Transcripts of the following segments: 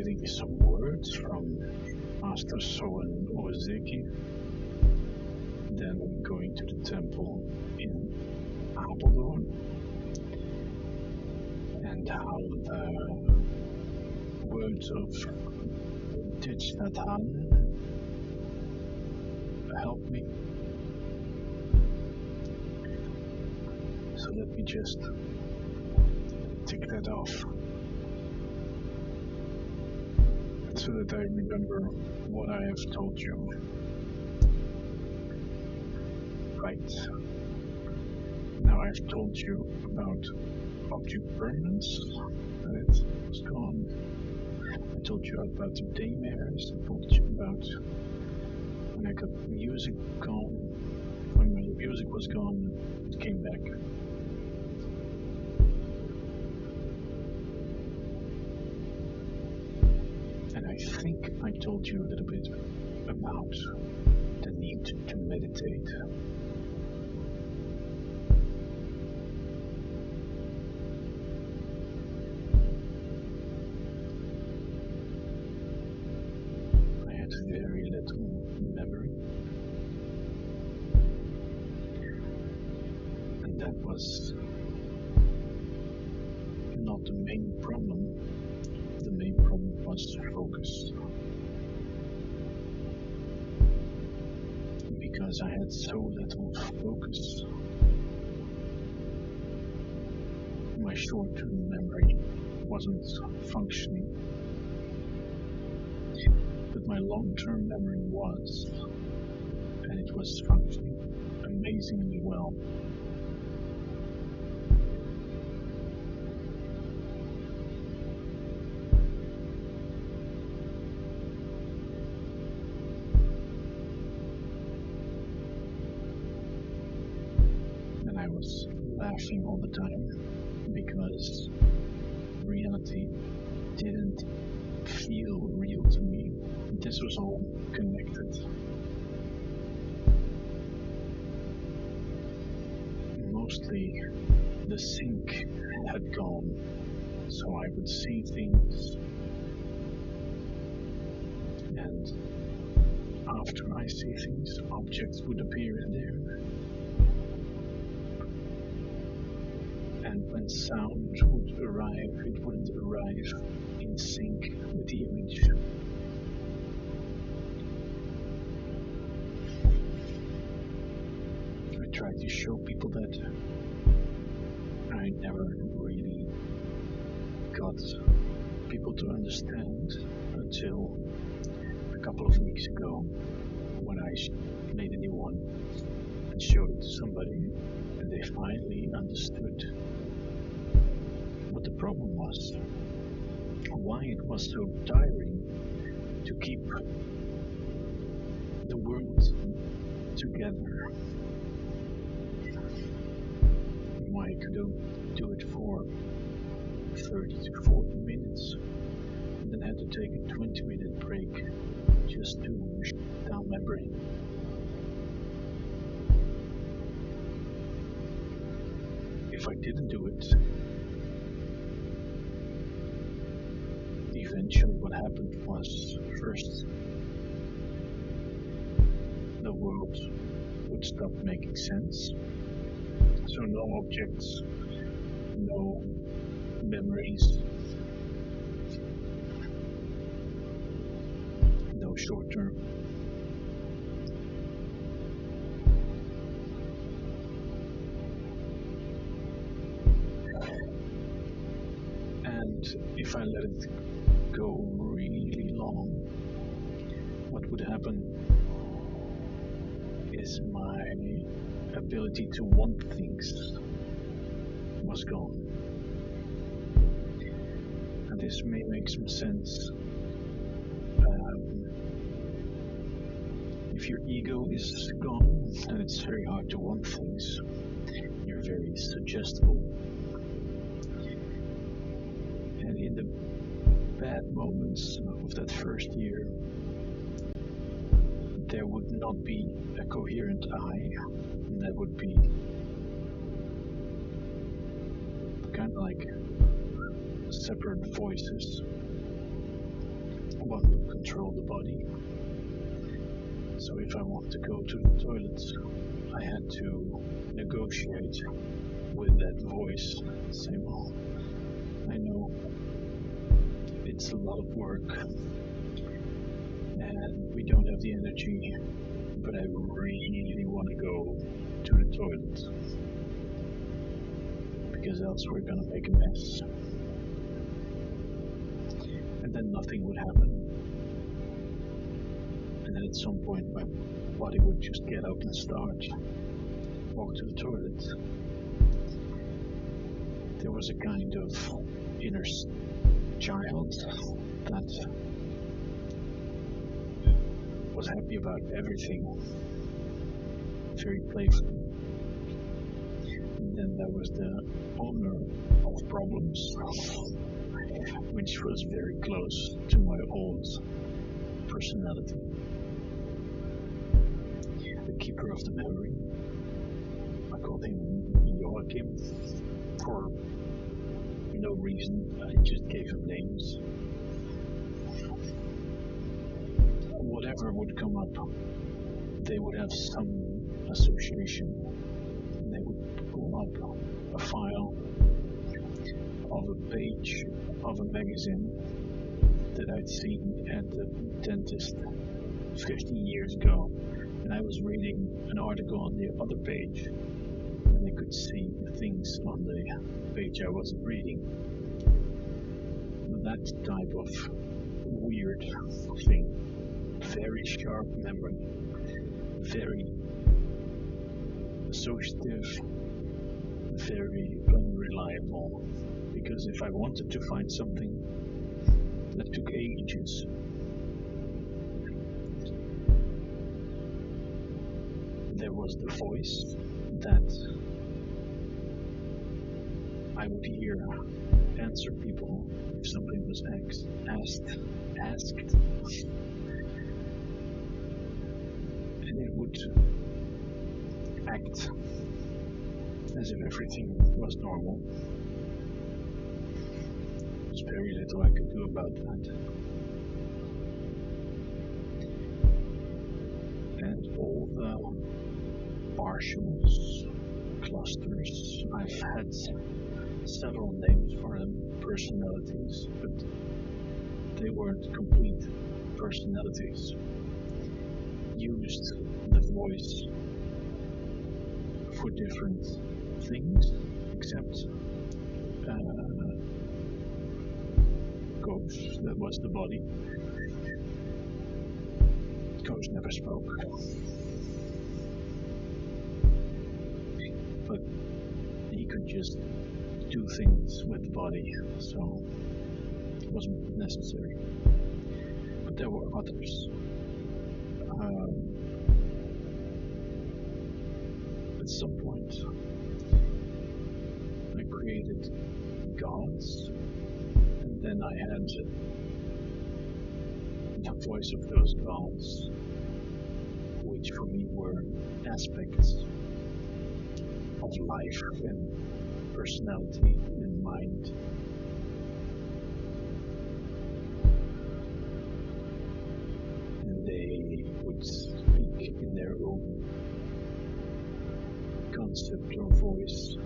getting some words from Master Soen Ozeki, then going to the temple in Apeldoorn, and how the words of Thich Nhat Hanh helped me. So let me just tick that off so that I remember what I have told you. Right. Now I've told you about object permanence, that it was gone. I told you about the daymares. I told you about when I got music gone. When my music was gone, it came back. And I think I told you a little bit about the need to meditate. I had very little memory. And that was not the main problem. The main problem was focus. Because I had so little focus, my short-term memory wasn't functioning, but my long-term memory was, and it was functioning amazingly well. And I was laughing all the time because reality didn't feel real to me. This was all connected. Mostly the sync had gone, so I would see things, and after I see things, objects would appear in there. And when sound would arrive, it wouldn't arrive in sync with the image. I tried to show people that I never really got people to understand until a couple of weeks ago when I made a new one and showed it to somebody, and they finally understood what the problem was, why it was so tiring to keep the world together, why I could do it for 30 to 40 minutes and then had to take a 20-minute break just to shut down my brain. If I didn't do it, eventually what happened was, first, the world would stop making sense. So no objects, no memories, no short term. And if I let it go really long, what would happen is my ability to want things was gone. And this may make some sense. If your ego is gone, then it's very hard to want things. You're very suggestible. And in the bad moments of that first year, there would not be a coherent I. That would be kind of like separate voices. one would control the body. So if I want to go to the toilet, I had to negotiate with that voice, say, well, I know it's a lot of work and we don't have the energy, but I really want to go to the toilet because else we're gonna make a mess. And then nothing would happen. And then at some point my body would just get up and start, walk to the toilet. There was a kind of inner child that was happy about everything, very playful. And then there was the owner of problems, which was very close to my old personality. The keeper of the memory. I called him Joachim for no reason. I just gave him names. Whatever would come up, they would have some association. They would pull up a file of a page of a magazine that I'd seen at the dentist 15 years ago, and I was reading an article on the other page, and they could see the things on the page I wasn't reading. That type of weird thing. Very sharp memory, very associative, very unreliable, because if I wanted to find something, that took ages. There was the voice that I would hear answer people if something was asked, and it would act as if everything was normal. There's very little I could do about that. And all the partials, clusters, I've had several names for them, personalities, but they weren't complete personalities. Used the voice for different things, except Coach, that was the body. Coach never spoke, but he could just do things with the body, so it wasn't necessary. But there were others. At some point, I created gods, and then I had the voice of those gods, which for me were aspects of life and personality and mind. And they would speak in their own concept or voice.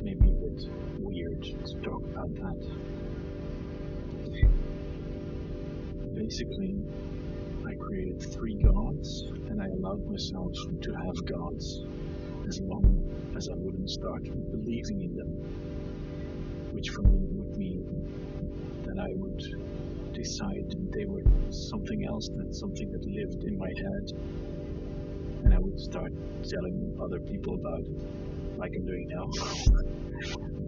Maybe a bit weird to talk about that. Basically, I created 3 gods, and I allowed myself to have gods as long as I wouldn't start believing in them, which for me would mean that I would decide they were something else than something that lived in my head, and I would start telling other people about it, like I'm doing now,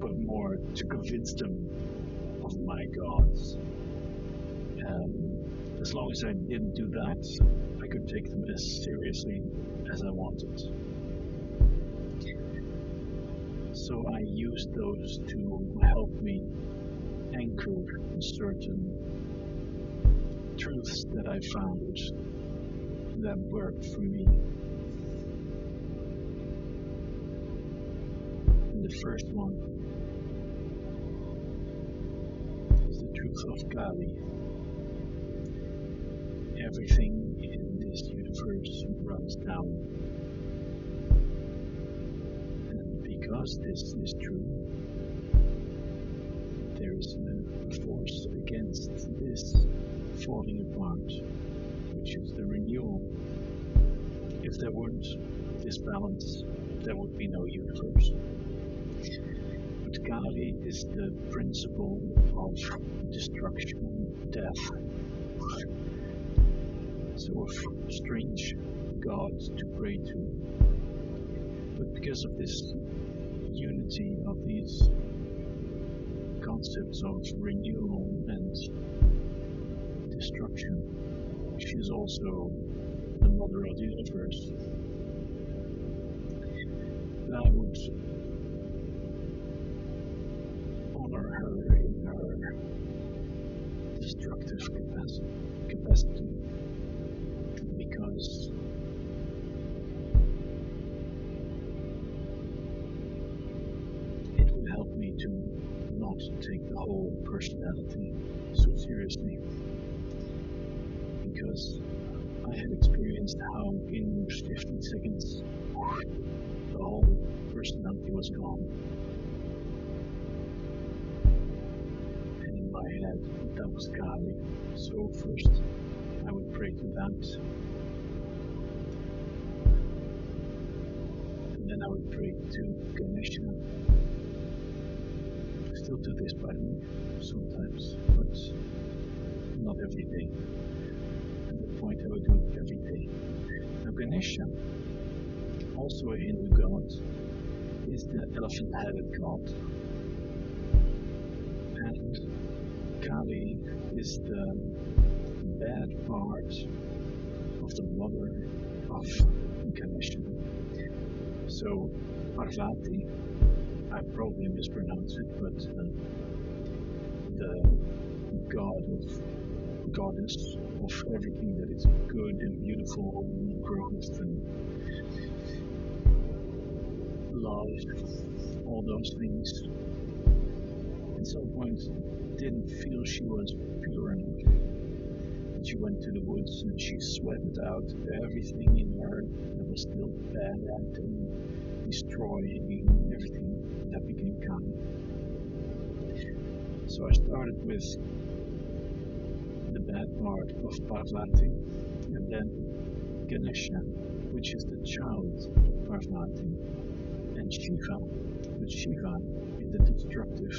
but more to convince them of my gods. As long as I didn't do that, I could take them as seriously as I wanted. So I used those to help me anchor certain truths that I found that worked for me. And the first one is truth of Kali. Everything in this universe runs down. And because this is true, there is a force against this falling apart, which is the renewal. If there weren't this balance, there would be no universe. But Kali is the principle of destruction, death. Sort of strange god to pray to. But because of this unity of these concepts of renewal and destruction, she is also the mother of the universe. I would honor her in her destructive capacity because it would help me to not take the whole personality so seriously, because I had experienced how in 15 seconds the whole personality was gone. And in my head, that was Kali. So first, I would pray to that. And then I would pray to Ganesha. Still do this, by the way, sometimes, but not every day. At that point, I would do it every day. Now, Ganesha, also a Hindu god, is the elephant-headed god. And Kali is the bad part of the mother of Ganesha. So Parvati, I probably mispronounce it, but the goddess of everything that is good and beautiful, and growth and love, all those things, at some point didn't feel she was pure enough. She went to the woods and she sweated out everything in her that was still bad at and destroying everything that became Kali. So I started with the bad part of Parvati, and then Ganesha, which is the child of Parvati, and Shiva, but Shiva in the destructive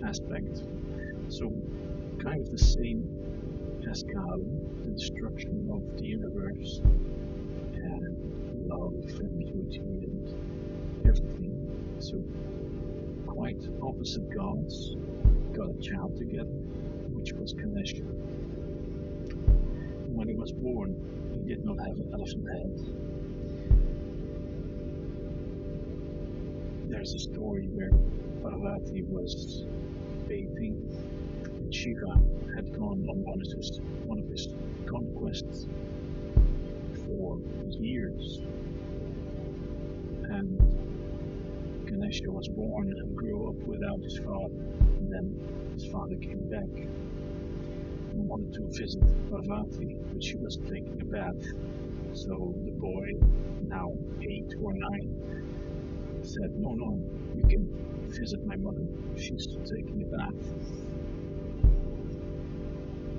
aspect. So kind of the same as Kali, the destruction of the universe and love and beauty and everything. So quite opposite gods got a child together, which was Ganesha. When he was born, he did not have an elephant head. There's a story where Parvati was bathing and Shiva had gone on one of his conquests for years. And Ganesha was born and grew up without his father. And then his father came back and wanted to visit Parvati, but she was taking a bath. So the boy, now 8 or 9, said, no, you can visit my mother. She's taking a bath.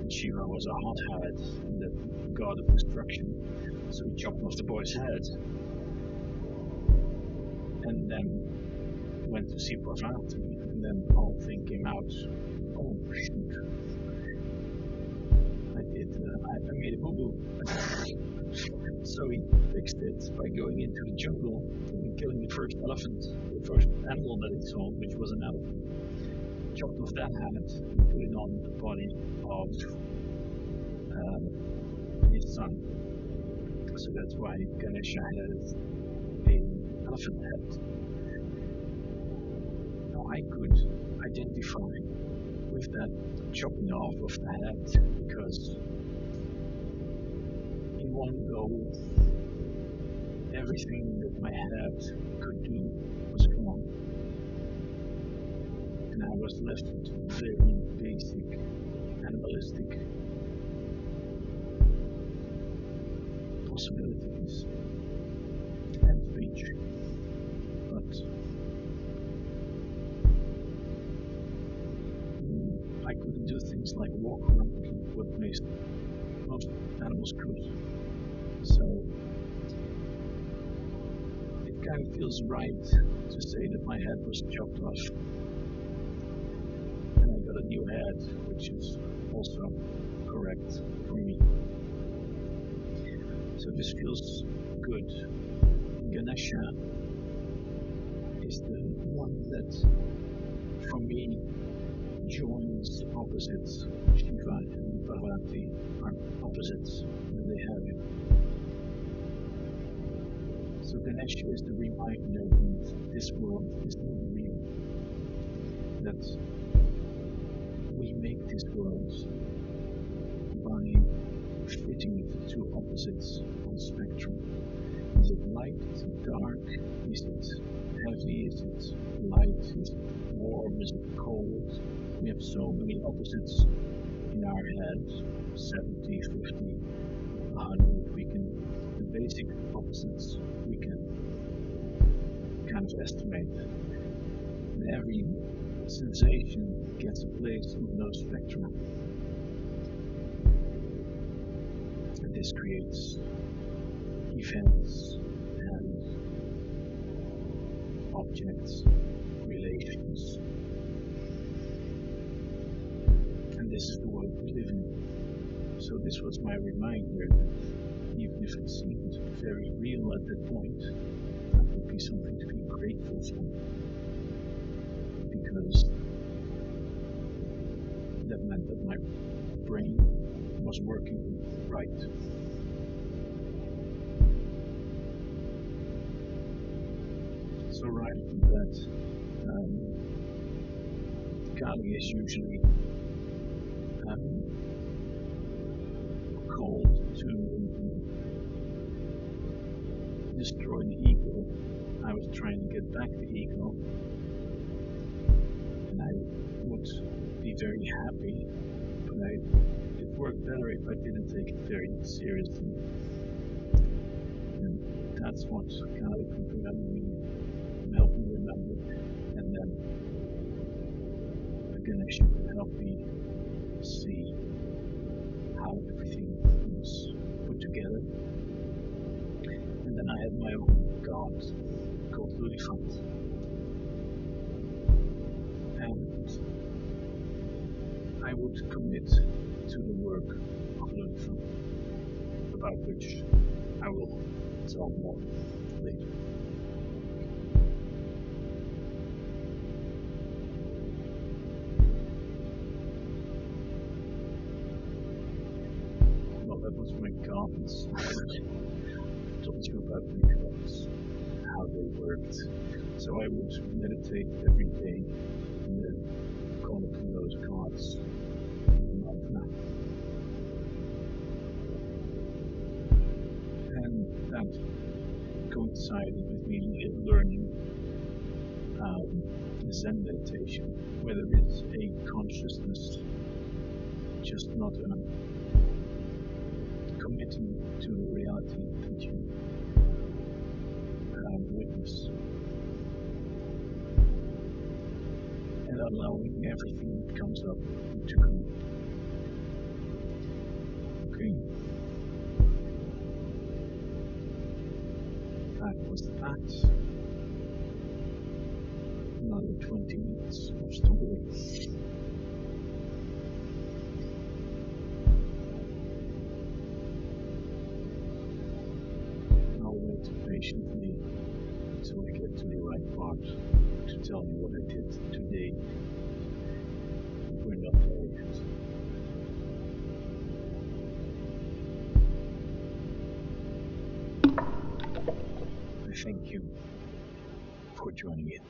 And Shiva was a hothead, the god of destruction. So he chopped off the boy's head. And then went to see Parvati. And then the whole thing came out. Oh, shoot. I made a boo-boo. So he fixed it by going into the jungle and killing the first elephant, the first animal that he saw, which was an elephant. Chopped off that head and put it on the body of his son. So that's why Ganesha has an elephant head. Now I could identify with that chopping off of the head because in one go everything that my head could do was gone. And I was left with very basic animalistic possibilities and speech, but I couldn't do things like walk around what most animals could. So it kind of feels right to say that my head was chopped off and I got a new head, which is also correct for me. So this feels good. Ganesha is the one that, for me, joins opposites. Shiva and Parvati are opposites when they have it. So Ganesha is the reminder that this world is not real. That we make this world by fitting it to opposites on spectrum. Is it light? Is it dark? Is it heavy? Is it light? Is it warm? Is it cold? We have so many opposites in our head, 70, 50, 100. The basic opposites we can kind of estimate. And every sensation gets a place on those spectra. And this creates events and objects, relations. And this is the world we live in. So this was my reminder that even if it seemed very real at that point, that would be something to be grateful for. Because that meant that my brain was working right. So right from that, Kali is usually called to destroy the ego. I was trying to get back the ego, and I would be very happy, but it worked better if I didn't take it very seriously. And that's what Kali could remember me, help me remember, and then Ganesha could help me see how everything was put together. And then I had my own god called Ludifant. And I would commit to the work of Ludifant, about which I will tell more later. Well, that was my gods. I told you about my gods, how they worked. So I would meditate every day and then call upon those gods in the mantra. And that coincided with me learning Zen meditation, where there is a consciousness, just not committing to the reality that you witness, and allowing everything that comes up to come. Okay. That was that. Another 20 minutes of story. I'll wait patiently until I get to the right part to tell you what I did today. We're not there yet. I thank you for joining in.